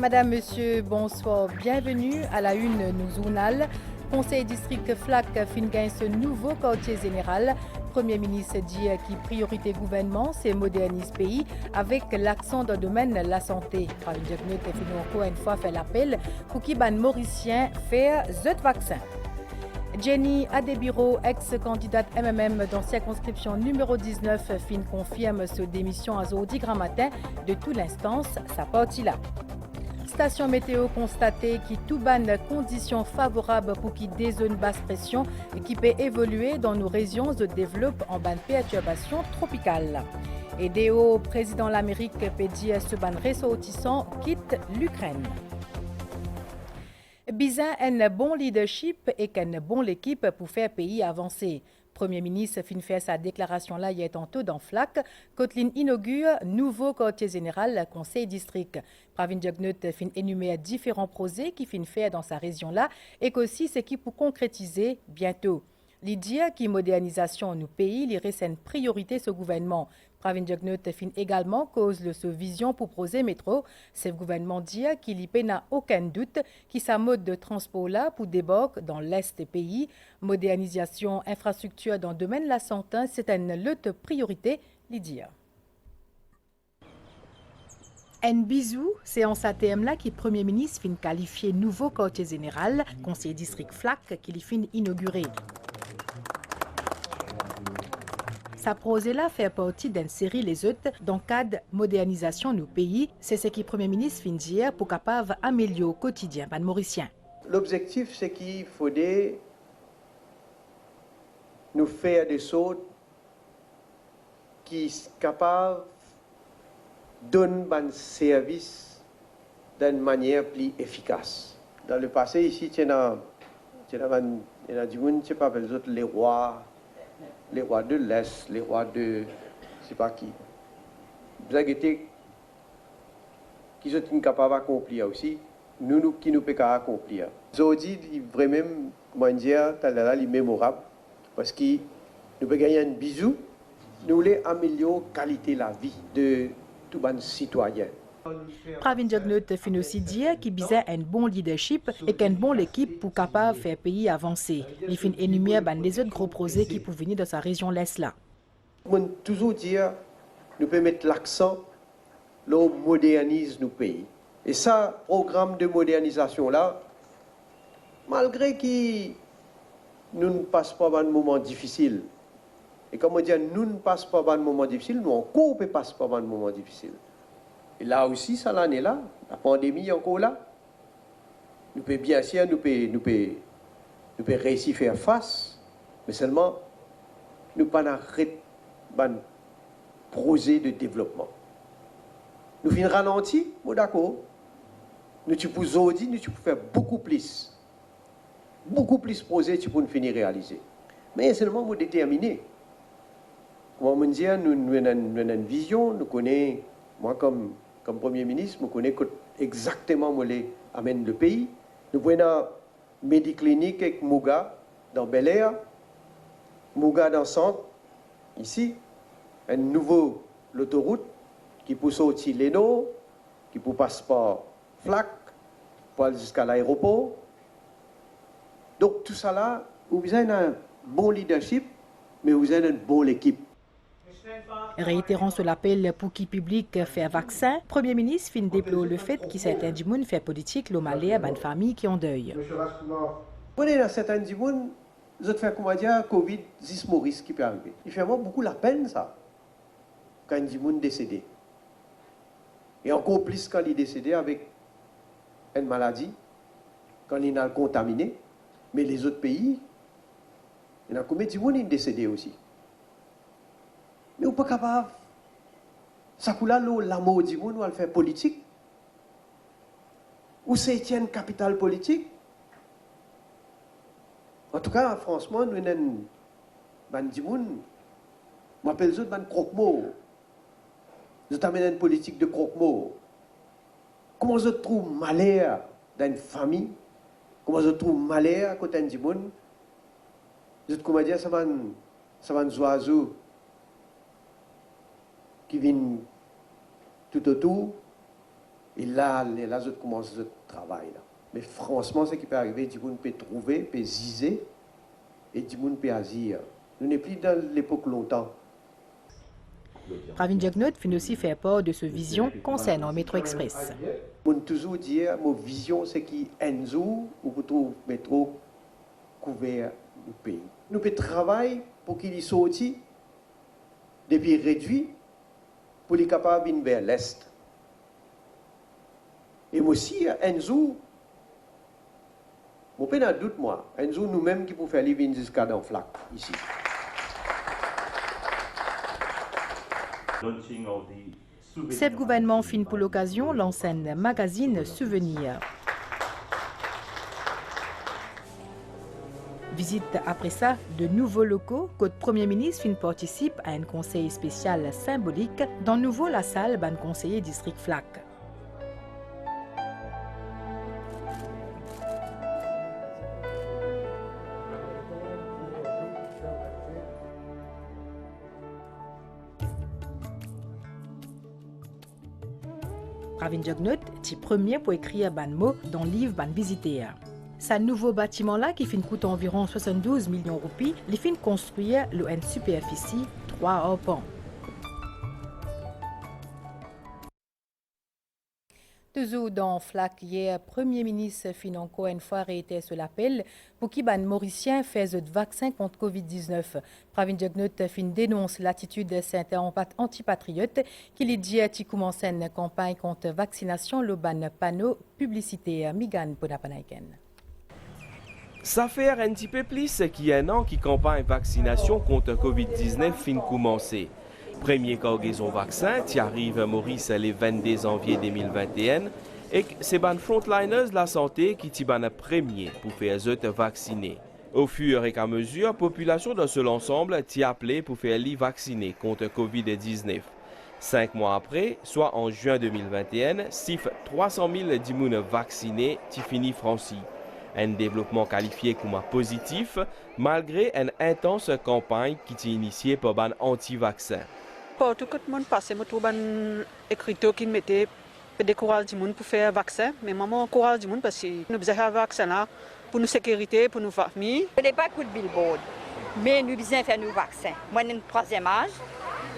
Madame, Monsieur, bonsoir. Bienvenue à la une nous journal. Conseil district FLAC fin ce nouveau quartier général. Premier ministre dit que priorité gouvernement, c'est moderniser pays avec l'accent dans le domaine de la santé. Pravin Jagnut fin encore une fois fait l'appel pour qui ban mauricien faire ce vaccin. Jenny Adebiro, ex-candidate MMM dans circonscription numéro 19, fin confirme sa démission à Zodi grand matin de toute l'instance, sa partie là. Station météo constatée qui tout ban conditions favorables pour qui des zones basse pression et qui peut évoluer dans nos régions de développement en ban perturbation tropicale. Et DO, président de l'Amérique, peut dire ce ban ressortissant quitte l'Ukraine. Bizin un bon leadership et qu'une bonne équipe pour faire pays avancer. Premier ministre fin fait sa déclaration là hier tantôt dans FLAC. Kotlin inaugure nouveau quartier général conseil district. Pravin Jagnut fin énumérer différents projets qui fin faire dans sa région là et qu'aussi ce qui pour concrétiser bientôt. L'idée qui modernisation nos pays les une priorité ce gouvernement. Pravin Jagnut fin également cause de ce vision pour projet métro. Ce gouvernement dit qu'il n'y a aucun doute qui sa mode de transport là pour débarquer dans l'est des pays. Modernisation, infrastructure dans le domaine de la santé, c'est une lutte priorité, l'idée. Un bisou, séance ATM là qui Premier ministre fin qualifié nouveau quartier général, conseiller district FLAC qui fin inauguré. Sa projet-là fait partie d'une série les autres dans le cadre modernisation de nos pays. C'est ce que le Premier ministre fin dire pour capable améliorer au quotidien les Mauriciens. L'objectif, c'est qu'il faudrait nous faire des choses qui sont capables de donner un service d'une manière plus efficace. Dans le passé, ici, il y a des gens qui pas les rois de l'Est, les rois de je ne sais pas qui. Vous avez qui sont capables d'accomplir aussi, nous qui nous pouvons accomplir. Aujourd'hui, vraiment, moi, dire, c'est mémorable, parce que nous pouvons gagner un bisou, nous voulons améliorer la qualité de la vie de tous les citoyens. Pravin Jagnut fin aussi dire qu'il bisait un bon leadership et qu'une bonne équipe pour capable faire pays avancer. Il fin énumérer les autres gros projets qui peuvent venir de sa région l'Est là. On toujours dire nous pouvons mettre l'accent là où on modernise nos pays. Et ça, programme de modernisation là, malgré que nous ne passons pas un moment difficile, et comme on dit, nous ne passons pas un moment difficile, nous encore ne passons pas un moment difficile. Et là aussi, ça l'année là, la pandémie est encore là. Nous pouvons bien sûr, nous pouvons réussir à faire face, mais seulement, nous ne pouvons pas arrêter un projet de développement. Nous finissons ralenti, d'accord. Nous pouvons aujourd'hui, nous pouvons faire beaucoup plus de projets pour nous finir réaliser. Mais seulement nous déterminer. Comment on dit, nous avons une vision, nous connaissons, moi comme Premier ministre, je connais exactement où amène le pays. Nous prenons Médiclinique avec Mouga dans Bel Air, Mouga dans le centre, ici, un nouveau l'autoroute qui peut sortir Leno, qui peut passer par FLAC, pour aller jusqu'à l'aéroport. Donc tout ça là, vous avez un bon leadership, mais vous avez une bonne équipe. Réitérant sur l'appel pour qui public fait vaccin, Premier ministre fin déplore le fait que certains gens fait politique l'omalé à une famille qui ont deuil. Vous voyez, dans certains gens, vous avez fait comment dire, Covid, 10 Maurice qui peut arriver. Il fait vraiment beaucoup la peine ça, quand un gens décédé. Et encore plus quand il est décédé avec une maladie, quand il est contaminé. Mais les autres pays, il y a combien de gens qui sont décédés aussi. Mais on n'est pas capable. Ça coule là, l'amour du monde, on va le faire politique. Ou c'est une capitale politique. En tout cas, franchement, nous avons un du monde, on appelle ça un croque-mot. Nous avons une politique de croque-mot. Comment je trouve malheur dans une famille? Comment je trouve malheur à côté du monde? Je comment dire, ça va un oiseau qui viennent tout autour, Et là, je commence le travail. Là. Mais franchement, ce qui peut arriver, du monde peut trouver, peut ziser, et du monde peut agir. Nous n'est plus dans l'époque longtemps. Pravin Jugnauth finit aussi faire part de sa vision concernant Métro Express. On toujours dire, ma vision, c'est qu'un jour, on peut trouver le métro couvert du pays. Nous pouvons travailler pour qu'il y sorte depuis réduit pour les capables de vers l'Est. Et aussi, un jour, je n'ai pas de doute, moi, un jour, nous-mêmes qui pouvons faire les vignes jusqu'à dans Flac, ici. Chef gouvernement fin pour l'occasion lance un magazine souvenir. Visite après ça de nouveaux locaux. Côte Premier ministre fin participe à un conseil spécial symbolique dans nouveau la salle ban conseiller district Flac. Pravin Jugnauth est premier pour écrire ban mot dans le livre ban visiter. Ce nouveau bâtiment-là, qui coûte environ 72 millions de roupies, il fin construire une superficie 3 arpents. Toujours dans Flac, hier, Premier ministre fin encore une fois réitère sur l'appel pour qu'il ban Mauricien fasse de vaccin contre Covid-19. Pravin Jugnauth fin dénonce l'attitude de certains antipatriotes qui lui dit qu'il commence une campagne contre vaccination le ban panneau publicitaire. Migan Ponapanaiken. Ça fait un petit peu plus qu'il y a un an qui campagne vaccination contre Covid-19 fin commencé. Premier cargaison vaccin qui arrive à Maurice le 22 janvier 2021 et c'est ban frontliners de la santé qui t'y ban premier pour faire eux vacciner. Au fur et à mesure, la population de seul ensemble t'y appelé pour faire les vacciner contre Covid-19. 5 mois après, soit en juin 2021, 300 000 d'immunes vaccinés t'y finit franchi. Un développement qualifié comme positif malgré une intense campagne qui t'y initiée par ban anti-vaccin. Partout que le monde passe, je trouve un écriteau qui mettait des courage du monde pour faire un vaccin. Mais maman encourage du monde parce que nous besoin un vaccin là pour nos sécurité, pour nos familles. Ce n'est pas coup de billboard, mais nous besoin faire nos vaccins. Moi, j'ai un troisième âge.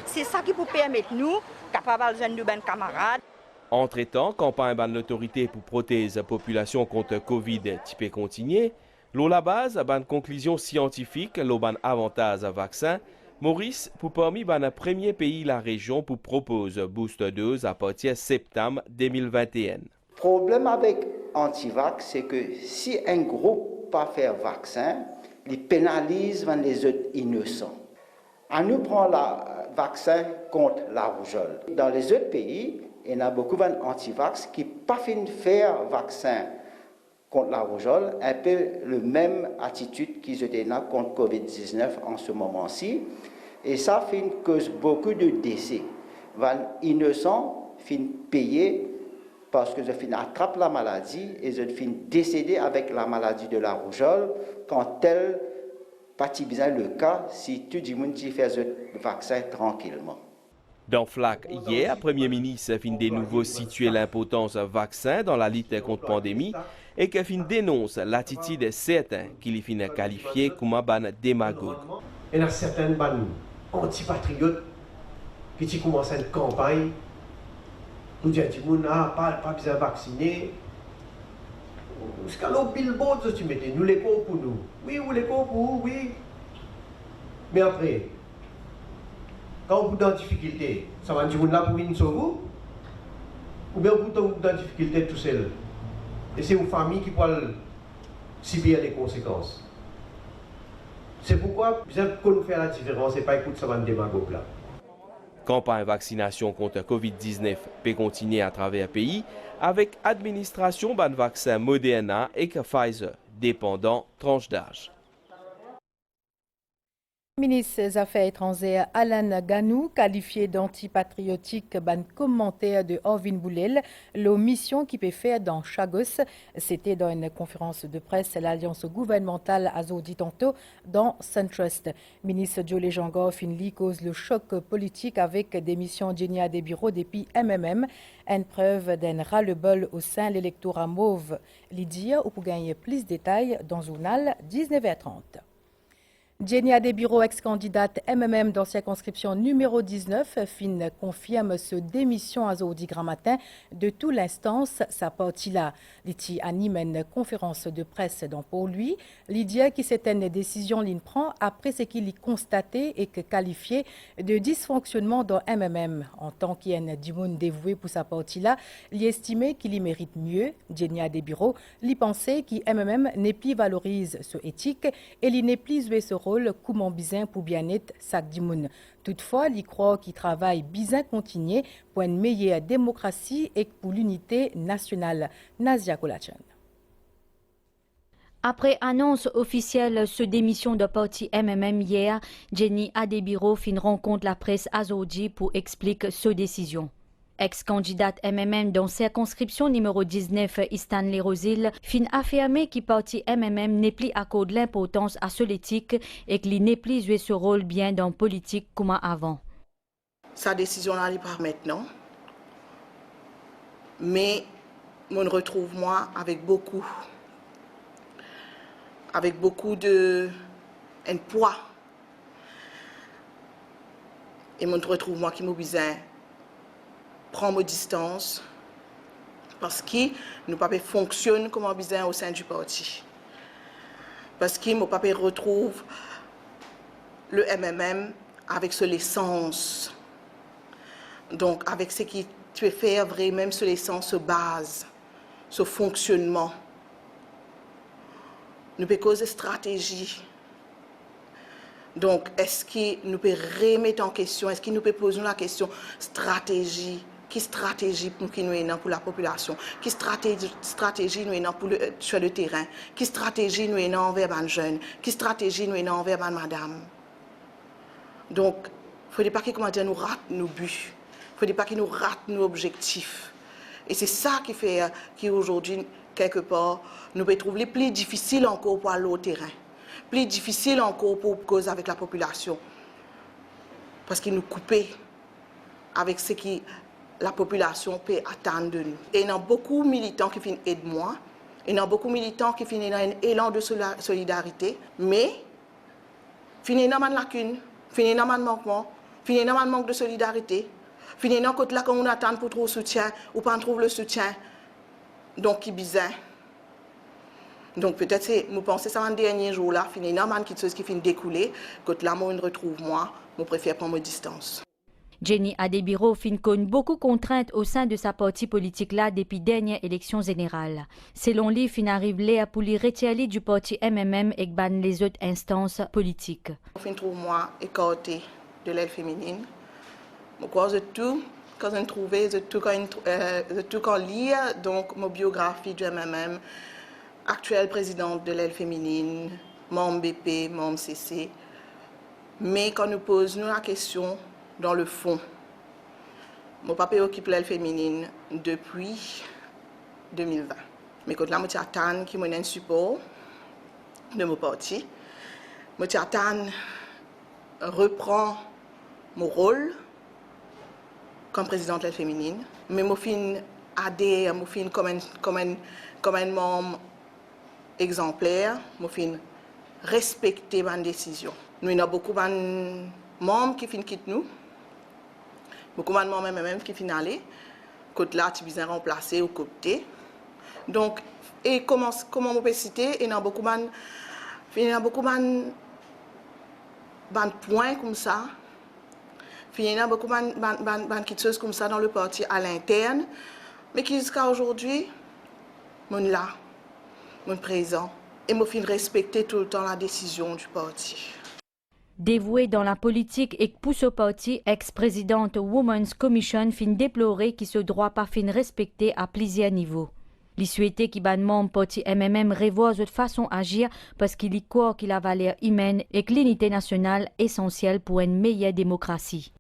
C'est ça qui peut permettre nous, capables de nous camarades. Entre-temps, campagne ban l'autorité pour protéger la population contre Covid type continuer. L'eau la base, ban conclusion scientifique, l'eau ban avantage à vaccin. Maurice, pour parmi ban premier pays la région pour proposer booster dose à partir de septembre 2021. Le problème avec anti-vax, c'est que si un groupe pas faire vaccin, il pénalise les autres innocents. On nous prend le vaccin contre la rougeole. Dans les autres pays, il y a beaucoup d'anti-vax qui pas fin faire vaccin contre la rougeole, un peu la même attitude qu'ils étaient là contre Covid-19 en ce moment-ci. Et ça fait cause beaucoup de décès. Les innocents finissent payés parce qu'ils finissent attraper la maladie et ils finissent décéder avec la maladie de la rougeole quand tel pas bien le cas si tout le monde fait le vaccin tranquillement. Dans Flac, hier, le Premier ministre a fin de nouveau situé l'importance du vaccin dans la lutte contre la pandémie et qu'il fin dénonce l'attitude certains qu'il fin qualifié comme un démagogue. Il y a certaines bandes antipatriotes qui commencent une campagne pour dire que les gens pas besoin de vacciner. Jusqu'à l'eau billboard, tu mettais, nous les pauvres pour nous. Oui, vous les pauvres pour vous, oui. Mais après, quand vous êtes en difficulté, ça va dire que vous n'avez pas venir sur vous, ou bien vous êtes en difficulté tout seul. Et c'est vos familles qui peuvent subir les conséquences. C'est pourquoi vous avez faire la différence et pas écouter ça va démagogue là. Campagne vaccination contre Covid-19 peut continuer à travers le pays avec administration ban vaccin Moderna et Pfizer, dépendant tranche d'âge. Ministre des Affaires étrangères Alan Ganou, qualifié d'antipatriotique, ban commentaire de Orvin Boulel, l'omission qui peut faire dans Chagos. C'était dans une conférence de presse l'alliance gouvernementale Azodi tantôt dans Suntrust. Ministre Jolie Jangor Finli cause le choc politique avec des missions Genia des bureaux depuis MMM, une preuve d'un ras-le-bol au sein de l'électorat mauve. Lydia, ou pour gagner plus de détails dans Journal 19h30. Jenny Adebiro, ex-candidate MMM dans circonscription numéro 19, fin confirme ce démission à Zodi Grand Matin de toute l'instance, sa partie là. Liti anime une conférence de presse donc pour lui. Lydia qui c'est une décision qu'il prend après ce qu'il y constaté et que qualifié de dysfonctionnement dans MMM. En tant qu'il y a du monde dévoué pour sa partie là, il estimait qu'il y mérite mieux. Jenny Adebiro, il pensait qu'il MMM n'est plus valorise ce éthique et il n'est plus joué ce rôle comment bizin pour bien-être sac dimoun. Toutefois, il croit qu'il travaille bizin continuer pour une meilleure démocratie et pour l'unité nationale. Nazia Kolachan. Après annonce officielle de démission de parti MMM hier, Jenny Adebiro fin rencontre la presse Azodi pour expliquer sa décision. Ex-candidate MMM dans circonscription numéro 19, Stanley Rosil, fin affirmé que parti MMM n'est plus accorde l'importance à l'éthique et qu'il n'est plus joué ce rôle bien dans la politique comme avant. Sa décision n'est pas maintenant, mais on retrouve moi avec beaucoup de un poids et on retrouve moi qui m'a besoin prend mes distances parce que nous pas fonctionne comme un besoin au sein du parti. Parce que mon papa retrouve le MMM avec son essence. Donc avec ce qui tu peux faire vraiment sur l'essence se base, ce fonctionnement. Nous pouvons causer stratégie. Donc est-ce que nous pouvons remettre en question, est-ce que nous pouvons poser la question stratégie? Qui stratégie pour qui nous ayons pour la population, qui stratégie nous ayons sur le terrain, qui stratégie nous ayons envers les jeunes, qui stratégie nous ayons envers les madame. Donc, il ne faut pas que nous rate nos buts, il ne faut pas que nous rate nos objectifs. Et c'est ça qui fait qu'aujourd'hui, quelque part, nous pouvons trouver plus difficile encore pour aller au terrain, plus difficile encore pour causer avec la population. Parce qu'ils nous coupent avec ce qui la population peut attendre de nous. Et il y a beaucoup de militants qui viennent aider moi, il y a beaucoup de militants qui viennent dans un élan de solidarité, mais finissent dans une lacune, finissent dans un manquement, finissent dans un manque de solidarité, finissent dans côté là quand on attend pour trouver le soutien ou pas trouver le soutien, donc qui bizarre. Donc peut-être nous pensons que ça un dernier jour là, finissent dans quelque chose qui finit découler, côté là moi on retrouve moi, je préfère prendre mes distances. Jenny Adebiro fin connaît beaucoup de contraintes au sein de sa partie politique là depuis dernière élection générale. Selon lui, fin arrive là pour lui retirer du parti MMM et ban les autres instances politiques. Fin trouve moi écarté de l'aile féminine. Je crois que tout quand je trouvais, tout quand lire donc ma biographie du MMM, actuelle présidente de l'aile féminine, membre BP, membre CC. Mais quand nous posons la question dans le fond, mon papa occupe l'aile féminine depuis 2020. Mais quand là, je attends qui me un support de mon parti. Je attends reprend mon rôle comme présidente de l'aile féminine. Mais je fin adhère, je fin comme un membre exemplaire, je fin respecter ma décision. Nous avons beaucoup de membres qui quittent nous. Beaucoup de membres même qui finissent aller. Côté là, tu viens remplacer ou côté. Donc, et comment on peut citer, il y a beaucoup de points comme ça. Il y a beaucoup de choses comme ça dans le parti à l'interne. Mais qui jusqu'à aujourd'hui, je suis là, je suis présent. Et je respecter tout le temps la décision du parti. Dévouée dans la politique et pousse au parti, ex-présidente Women's Commission fin déplorer qui ce droit pas fin respecté à plusieurs niveaux. Il souhaitait qu'il ban membre parti MMM revoie de façon agir parce qu'il y croit qu'il a valeur humaine et que l'unité nationale est essentielle pour une meilleure démocratie.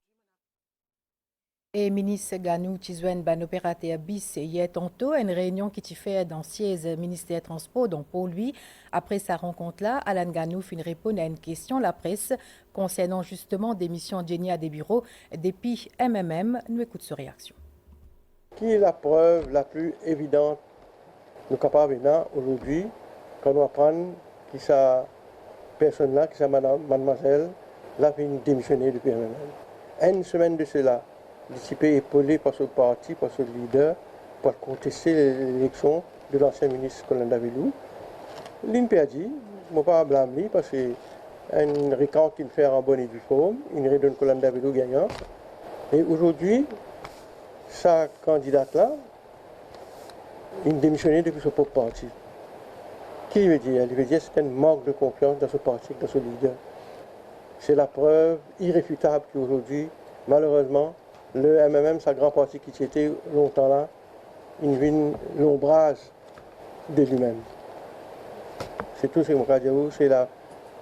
Et ministre Ganou Tizwen ban opérateur bis hier tantôt une réunion qui t'y fait dans siège ministère Transport donc pour lui après sa rencontre là Alan Ganou fin répondre à une question la presse concernant justement des missions Jenny à des bureaux depuis MMM. Nous écoute sa réaction. Qui est la preuve la plus évidente nous capables aujourd'hui quand nous apprenons que cette personne là, que cette mademoiselle l'a démissionné depuis MMM. Une semaine de cela. Dissipé et épaulé par ce parti, par ce leader, pour contester l'élection de l'ancien ministre Colin Davilou. L'INPE dit, je ne vais pas blâmer parce que un récant qui fait en bonne et due forme, il redonne Colin Davilou gagnant. Et aujourd'hui, sa candidate-là, il démissionné depuis ce propre parti. Qui veut dire? Il veut dire que c'est un manque de confiance dans ce parti, dans ce leader. C'est la preuve irréfutable qu'aujourd'hui, malheureusement, le MMM, sa grand parti qui était longtemps là, il vient l'ombrage de lui-même. C'est tout ce que je peux dire.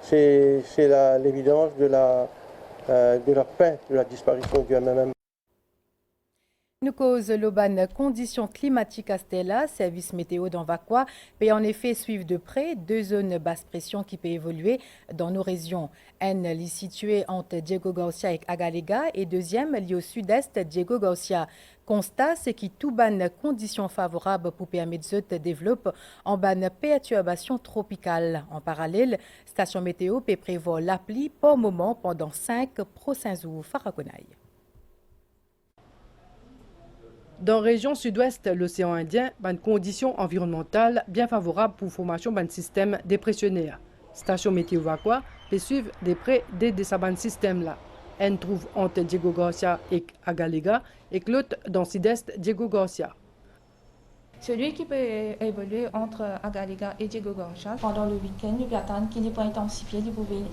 C'est l'évidence de la fin de la disparition du MMM. Nous cause l'auban conditions climatiques à Stella, service météo dans Vakwa, peut en effet suivre de près deux zones basse pression qui peuvent évoluer dans nos régions. Une est située entre Diego Garcia et Agalega et deuxième liée au sud-est Diego Garcia. Constat, c'est que tout ban conditions favorables pour permettre de développer en ban perturbation tropicale. En parallèle, station météo peut prévoir l'appli pour moment pendant 5 prochains jours. Farakonaï. Dans la région sud-ouest, l'océan Indien, une condition environnementale bien favorable pour la formation d'un système dépressionnaire. Station météo Vakwa peut suivre de près de ce système-là. Elle trouve entre Diego Garcia et Agalega et l'autre dans le sud-est Diego Garcia. Celui qui peut évoluer entre Agalega et Diego Garcia pendant le week-end, il attend qu'il n'est pas intensifié, il peut une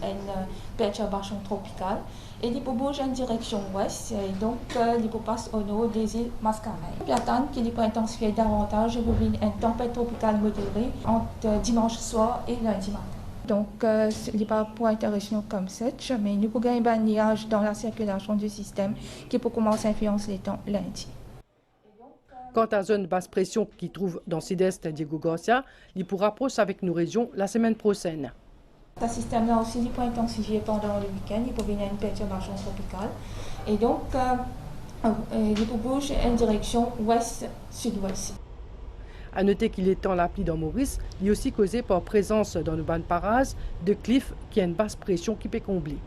perturbation tropicale et il peut bouger en direction ouest et donc il peut passer au nord des îles Mascareignes. Il attend qu'il n'est pas intensifié davantage, il peut une tempête tropicale modérée entre dimanche soir et lundi matin. Donc, ce n'est pas pour intéressant comme ça, mais nous pouvons gagner un nuage dans la circulation du système qui peut commencer à influencer les temps lundi. Quant à la zone basse pression qui trouve dans le sud-est Diego Garcia, il pourra rapprocher avec nos régions la semaine prochaine. Ce système-là aussi, il peut intensifier pendant le week-end, il peut venir une perturbation tropicale. Et donc, il peut bouger en direction ouest-sud-ouest. À noter qu'il est temps l'appli dans Maurice, il est aussi causé par présence dans le ban Paraz de Cliff qui a une basse pression qui peut combler.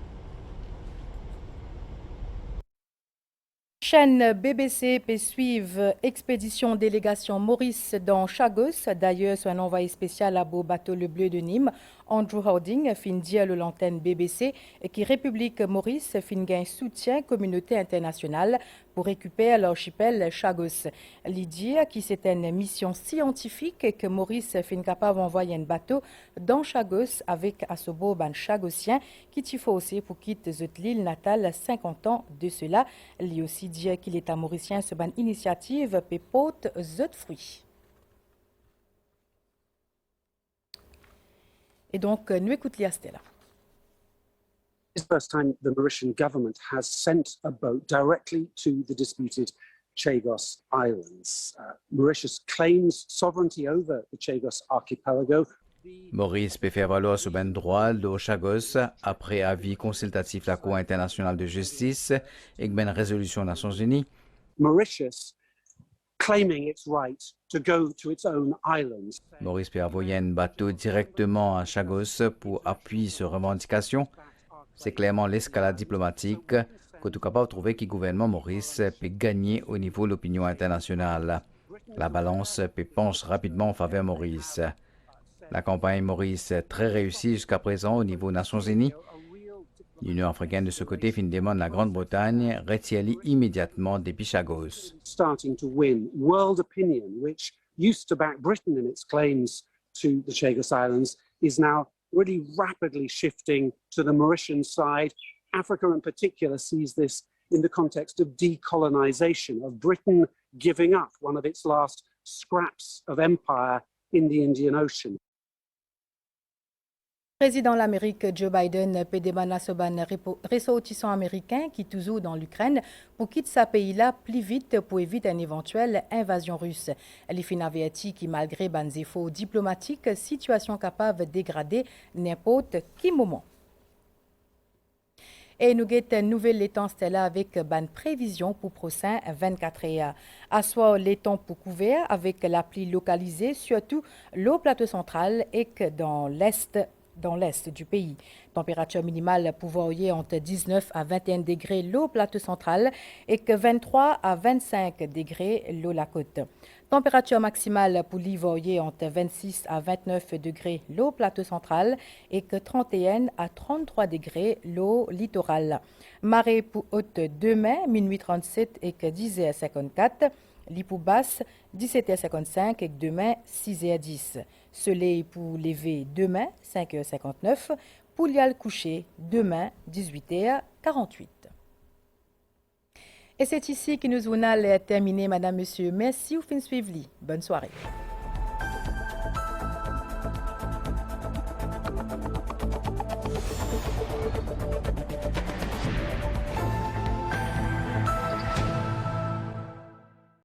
Chaîne BBC peut suivre expédition délégation Maurice dans Chagos. D'ailleurs, sur un envoyé spécial à beau bateau Le Bleu de Nîmes, Andrew Harding fin dire le l'antenne BBC qui République Maurice fin gain soutien communauté internationale pour récupérer l'archipel Chagos. L'idée qui c'est une mission scientifique que Maurice fin capable d'envoyer un bateau dans Chagos avec Asobo ban Chagosien qui t'y faut aussi pour quitter l'île natale 50 ans de cela. Lui aussi dit qu'il est à Mauricien ce ban initiative peut porte fruits. Et donc, nous écoutons Stella. It's the first time the Mauritian government has sent a boat directly to the disputed Chagos Islands. Mauritius claims sovereignty over the Chagos archipelago. Maurice peut faire valoir ce ben droit de Chagos après avis consultatif de la Cour internationale de justice et une résolution des Nations Unies. Mauritius claiming its right to go to its own islands. Maurice peut envoyer un bateau directement à Chagos pour appuyer ces revendications. C'est clairement l'escalade diplomatique que tout capable de trouver que le gouvernement Maurice peut gagner au niveau de l'opinion internationale. La balance peut pencher rapidement en faveur de Maurice. La campagne Maurice est très réussie jusqu'à présent au niveau des Nations Unies. L'Union africaine de ce côté fin demande la Grande-Bretagne retire immédiatement depuis Chagos. Starting to win world opinion, which used to back Britain in its claims to the Chagos Islands, is now really rapidly shifting to the Mauritian side. Africa in particular sees this in the context of decolonization, of Britain giving up one of its last scraps of empire in the Indian Ocean. Président de l'Amérique Joe Biden peut demander à ressortissants américains qui toujours dans l'Ukraine pour quitter ce pays-là plus vite pour éviter une éventuelle invasion russe. Les fin averti qui malgré des efforts diplomatiques, situation capable de dégrader n'importe quel moment. Et nous avons une nouvelle temps là avec une prévision pour prochain 24 heures. À soit les temps pour couvert avec la pluie localisée, surtout le plateau central et que dans l'est du pays. Température minimale pour varier entre 19 à 21 degrés l'eau plateau central et que 23 à 25 degrés l'eau la côte. Température maximale pour varier entre 26 à 29 degrés l'eau plateau central et que 31 à 33 degrés l'eau littoral. Marée pour haute demain, minuit 37 et que 10h54. L'ipou basse, 17h55 et demain, 6h10. Soleil pour lever demain, 5h59. Pour l'y coucher demain, 18h48. Et c'est ici que nous allons terminer, Madame, Monsieur. Merci ou fin suivre. Bonne soirée.